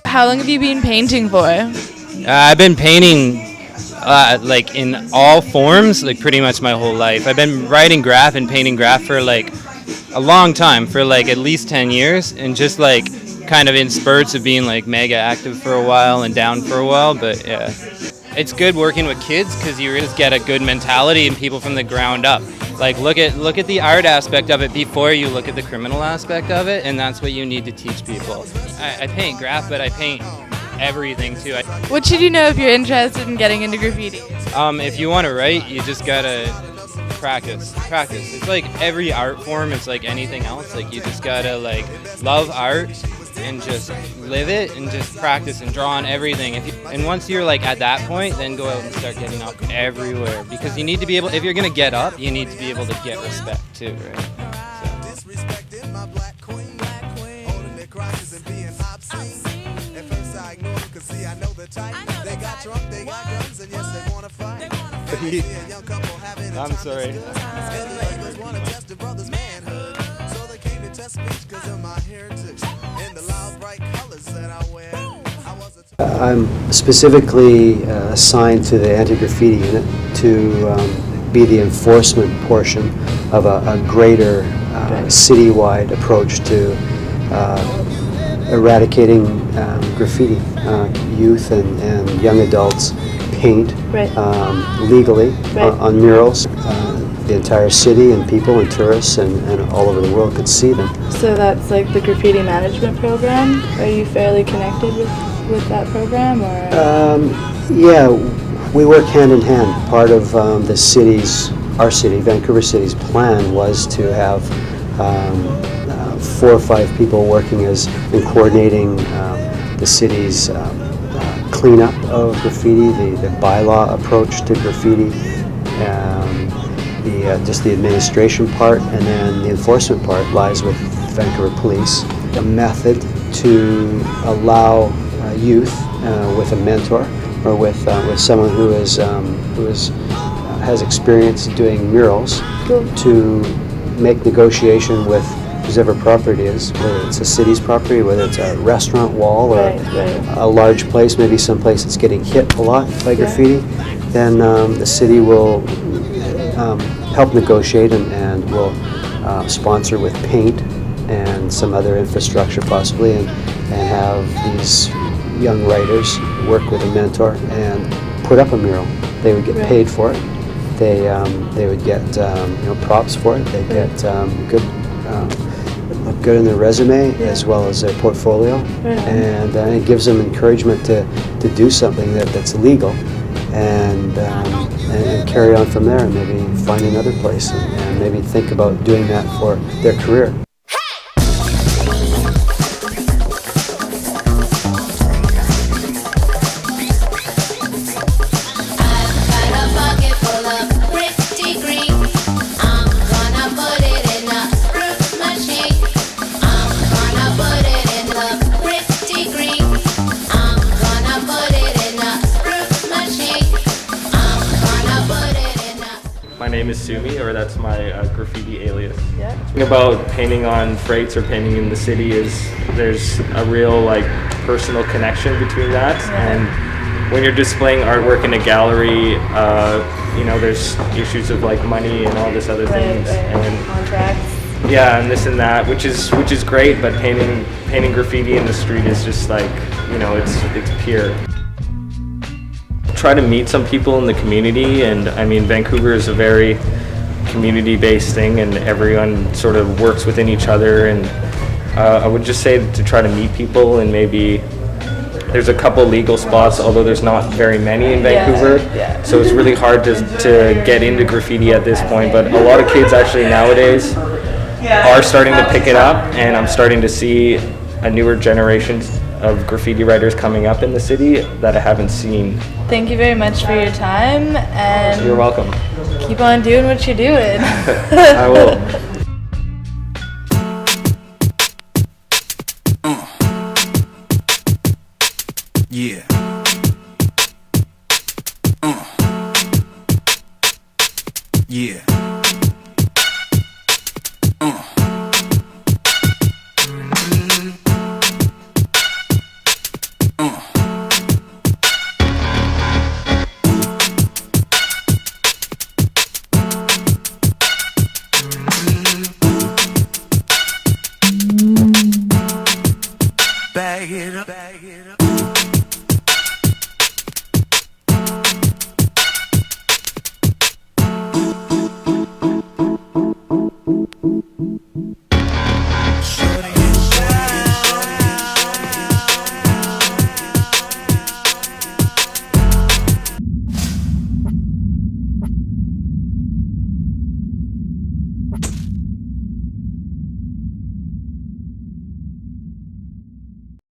How long have you been painting for? I've been painting like in all forms, like pretty much my whole life. I've been writing graph and painting graph for like a long time, for like at least 10 years, and just like kind of in spurts of being like mega active for a while and down for a while. But yeah, it's good working with kids because you just get a good mentality and people from the ground up. Like look at the art aspect of it before you look at the criminal aspect of it, and that's what you need to teach people. I paint graph, but I paint everything too. What should you know if you're interested in getting into graffiti? If you want to write, you just gotta practice. It's like every art form. It's like anything else. Like you just gotta like love art and just live it and just practice and draw on everything. And once you're like at that point, then go out and start getting up everywhere, because you need to be able, if you're gonna get up, you need to be able to get respect too, right? I'm sorry. I'm specifically assigned to the anti-graffiti unit to be the enforcement portion of a greater citywide approach to eradicating graffiti. Youth and young adults paint legally on murals. The entire city and people and tourists and all over the world could see them. So that's like the graffiti management program? Are you fairly connected with that program, or? Yeah, we work hand in hand. Part of the city's, our city, Vancouver City's plan was to have 4 or 5 people working as and coordinating the city's cleanup of graffiti, the bylaw approach to graffiti, just the administration part, and then the enforcement part lies with Vancouver Police. A method to allow youth with a mentor or with someone who has experience doing murals to make negotiation with whoever property is, whether it's a city's property, whether it's a restaurant wall or a large place, maybe some place that's getting hit a lot by graffiti, then the city will help negotiate and will sponsor with paint and some other infrastructure possibly, and have these young writers work with a mentor and put up a mural. They would get paid for it. They would get props for it. They get look good in their resume as well as their portfolio, and it gives them encouragement to do something that's legal, and carry on from there, and maybe find another place, and maybe think about doing that for their career. My name is Sumi, or that's my graffiti alias. Yeah. The thing about painting on freights or painting in the city is there's a real like personal connection between that. And when you're displaying artwork in a gallery, there's issues of like money and all this other things, and contracts. Yeah, and this and that, which is great. But painting graffiti in the street is just like, it's pure. Try to meet some people in the community, and I mean Vancouver is a very community-based thing, and everyone sort of works within each other, and I would just say to try to meet people, and maybe there's a couple legal spots, although there's not very many in Vancouver, so it's really hard to get into graffiti at this point, but a lot of kids actually nowadays are starting to pick it up, and I'm starting to see a newer generation of graffiti writers coming up in the city that I haven't seen. Thank you very much for your time, and you're welcome. Keep on doing what you're doing. I will.